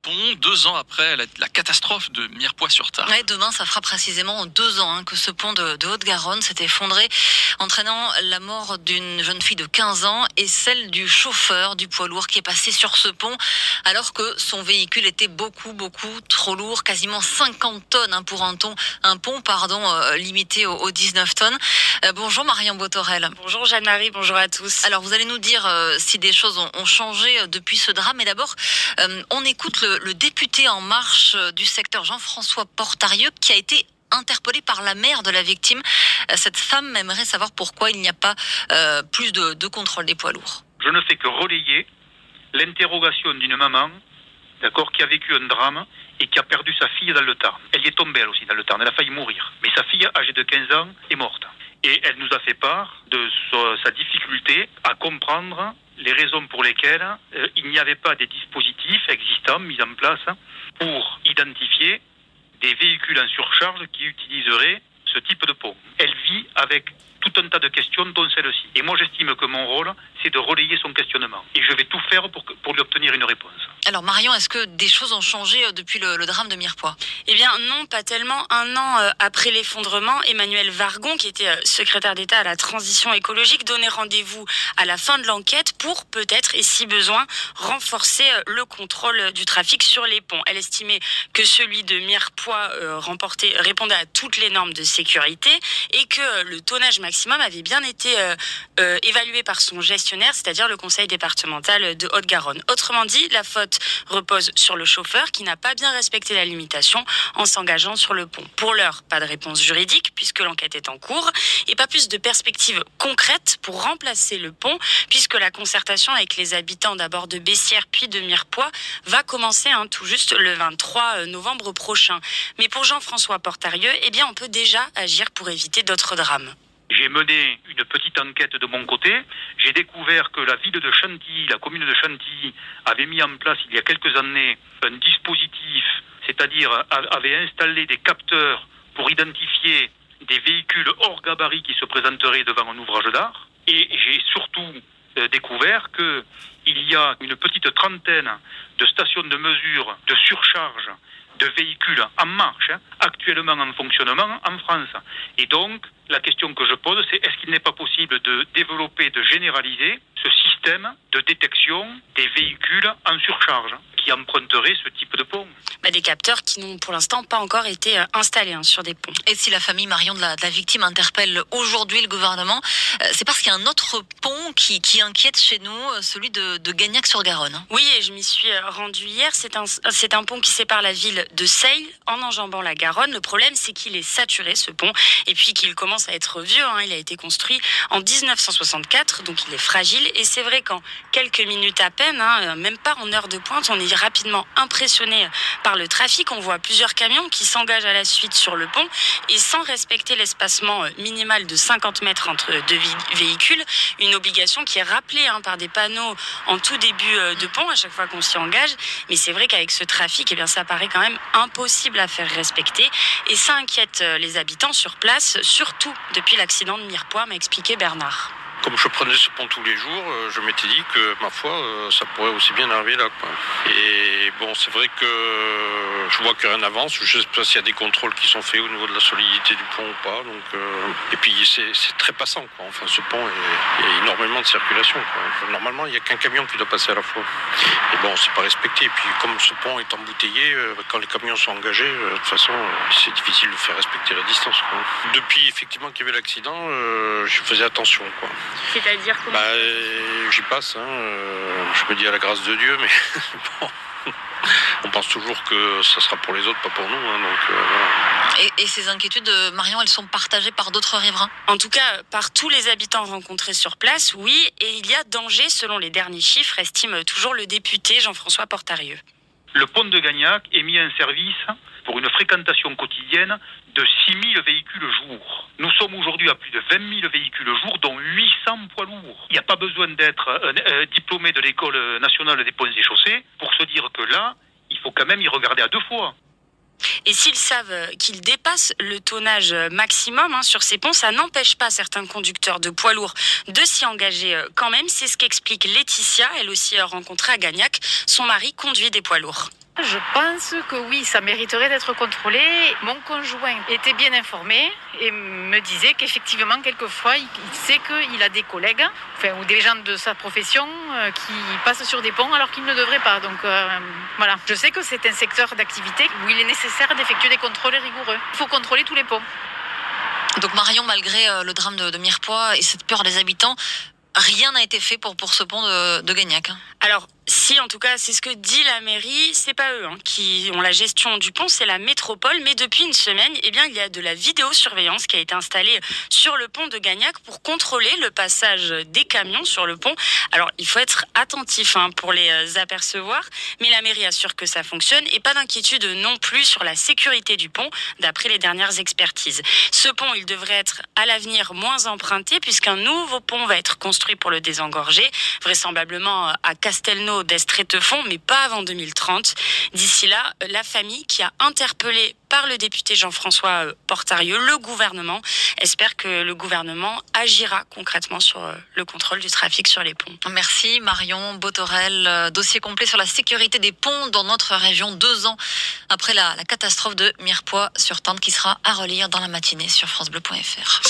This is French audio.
pont 2 ans après la catastrophe de Mirepoix-sur-Tarn. Ouais, demain, ça fera précisément 2 ans que ce pont de Haute-Garonne s'est effondré, entraînant la mort d'une jeune fille de 15 ans et celle du chauffeur du poids lourd qui est passé sur ce pont alors que son véhicule était beaucoup trop lourd, quasiment 50 tonnes pour un pont limité aux 19 tonnes. Bonjour Marion Botorel. Bonjour Jeanne-Marie, bonjour à tous. Alors vous allez nous dire si des choses ont changé depuis ce drame. Mais d'abord, on écoute le député En Marche du secteur Jean-François Portarieux qui a été interpellé par la mère de la victime. Cette femme aimerait savoir pourquoi il n'y a pas plus de contrôle des poids lourds. Je ne fais que relayer l'interrogation d'une maman, qui a vécu un drame et qui a perdu sa fille dans le Tarn. Elle y est tombée elle aussi dans le Tarn, elle a failli mourir. Mais sa fille, âgée de 15 ans, est morte. Et elle nous a fait part de sa difficulté à comprendre les raisons pour lesquelles il n'y avait pas des dispositifs existants mis en place pour identifier des véhicules en surcharge qui utiliseraient ce type de pont. Elle vit avec tout un tas de questions, dont celle-ci. Et moi, j'estime que mon rôle, c'est de relayer son questionnement. Et je vais tout faire pour lui obtenir une réponse. Alors Marion, est-ce que des choses ont changé depuis le drame de Mirepoix ? Eh bien non, pas tellement. 1 an après l'effondrement, Emmanuel Vargon, qui était secrétaire d'État à la transition écologique, donnait rendez-vous à la fin de l'enquête pour peut-être, et si besoin, renforcer le contrôle du trafic sur les ponts. Elle estimait que celui de Mirepoix répondait à toutes les normes de sécurité et que le tonnage maximum avait bien été évalué par son gestionnaire, c'est-à-dire le conseil départemental de Haute-Garonne. Autrement dit, la faute repose sur le chauffeur qui n'a pas bien respecté la limitation en s'engageant sur le pont. Pour l'heure, pas de réponse juridique puisque l'enquête est en cours et pas plus de perspectives concrètes pour remplacer le pont puisque la concertation avec les habitants d'abord de Bessières puis de Mirepoix va commencer tout juste le 23 novembre prochain. Mais pour Jean-François Portarieux, on peut déjà agir pour éviter d'autres drames. J'ai mené une petite enquête de mon côté. J'ai découvert que la ville de Chantilly, la commune de Chantilly, avait mis en place il y a quelques années un dispositif, c'est-à-dire avait installé des capteurs pour identifier des véhicules hors gabarit qui se présenteraient devant un ouvrage d'art. Et j'ai surtout découvert qu'il y a une petite trentaine de stations de mesure de surcharge de véhicules en marche, actuellement en fonctionnement en France. Et donc, la question que je pose, c'est est-ce qu'il n'est pas possible de développer, de généraliser ce système de détection des véhicules en surcharge qui emprunteraient ce type de pont? Des capteurs qui n'ont pour l'instant pas encore été installés sur des ponts. Et si la famille Marion de la victime interpelle aujourd'hui le gouvernement, c'est parce qu'il y a un autre pont qui inquiète chez nous, celui de Gagnac-sur-Garonne. Oui, et je m'y suis rendue hier. C'est un pont qui sépare la ville de Seille en enjambant la Garonne. Le problème, c'est qu'il est saturé, ce pont, et puis qu'il commence à être vieux. Il a été construit en 1964, donc il est fragile. Et c'est vrai qu'en quelques minutes à peine, même pas en heure de pointe, on est rapidement impressionné par le trafic. On voit plusieurs camions qui s'engagent à la suite sur le pont et sans respecter l'espacement minimal de 50 mètres entre deux véhicules, une obligation qui est rappelée par des panneaux en tout début de pont à chaque fois qu'on s'y engage. Mais c'est vrai qu'avec ce trafic, ça paraît quand même impossible à faire respecter et ça inquiète les habitants sur place, surtout depuis l'accident de Mirepoix, m'a expliqué Bernard. Comme je prenais ce pont tous les jours, je m'étais dit que, ma foi, ça pourrait aussi bien arriver là, Et bon, c'est vrai que je vois que rien n'avance. Je ne sais pas s'il y a des contrôles qui sont faits au niveau de la solidité du pont ou pas. Et puis, c'est très passant, Enfin, ce pont, il y a énormément de circulation, Normalement, il n'y a qu'un camion qui doit passer à la fois. Et bon, c'est pas respecté. Et puis, comme ce pont est embouteillé, quand les camions sont engagés, de toute façon, c'est difficile de faire respecter la distance, Depuis, effectivement, qu'il y avait l'accident, je faisais attention, C'est-à-dire comment j'y passe, je me dis à la grâce de Dieu, mais bon, on pense toujours que ça sera pour les autres, pas pour nous, voilà. Et ces inquiétudes, Marion, elles sont partagées par d'autres riverains ? En tout cas, par tous les habitants rencontrés sur place, oui, et il y a danger selon les derniers chiffres, estime toujours le député Jean-François Portarieux. Le pont de Gagnac est mis en service pour une fréquentation quotidienne de 6 000 véhicules jour. Nous sommes aujourd'hui à plus de 20 000 véhicules jour, dont 800 poids lourds. Il n'y a pas besoin d'être diplômé de l'École nationale des ponts et chaussées pour se dire que là, il faut quand même y regarder à 2 fois. Et s'ils savent qu'ils dépassent le tonnage maximum sur ces ponts, ça n'empêche pas certains conducteurs de poids lourds de s'y engager quand même. C'est ce qu'explique Laetitia, elle aussi rencontrée à Gagnac. Son mari conduit des poids lourds. Je pense que oui, ça mériterait d'être contrôlé. Mon conjoint était bien informé et me disait qu'effectivement, quelquefois, il sait qu'il a des collègues ou des gens de sa profession qui passent sur des ponts alors qu'ils ne devraient pas. Donc voilà, je sais que c'est un secteur d'activité où il est nécessaire d'effectuer des contrôles rigoureux. Il faut contrôler tous les ponts. Donc Marion, malgré le drame de Mirepoix et cette peur des habitants, rien n'a été fait pour ce pont de Gagnac. Alors, si, en tout cas, c'est ce que dit la mairie, c'est pas eux qui ont la gestion du pont, c'est la métropole. Mais depuis une semaine, il y a de la vidéosurveillance qui a été installée sur le pont de Gagnac pour contrôler le passage des camions sur le pont. Alors, il faut être attentif pour les apercevoir, mais la mairie assure que ça fonctionne et pas d'inquiétude non plus sur la sécurité du pont, d'après les dernières expertises. Ce pont, il devrait être à l'avenir moins emprunté puisqu'un nouveau pont va être construit pour le désengorger, vraisemblablement à Castelnau d'Estrétefond, mais pas avant 2030. D'ici là, la famille qui a interpellé par le député Jean-François Portarieux, le gouvernement, espère que le gouvernement agira concrètement sur le contrôle du trafic sur les ponts. Merci Marion Botorel. Dossier complet sur la sécurité des ponts dans notre région 2 ans après la catastrophe de Mirepoix-sur-Tende qui sera à relire dans la matinée sur francebleu.fr.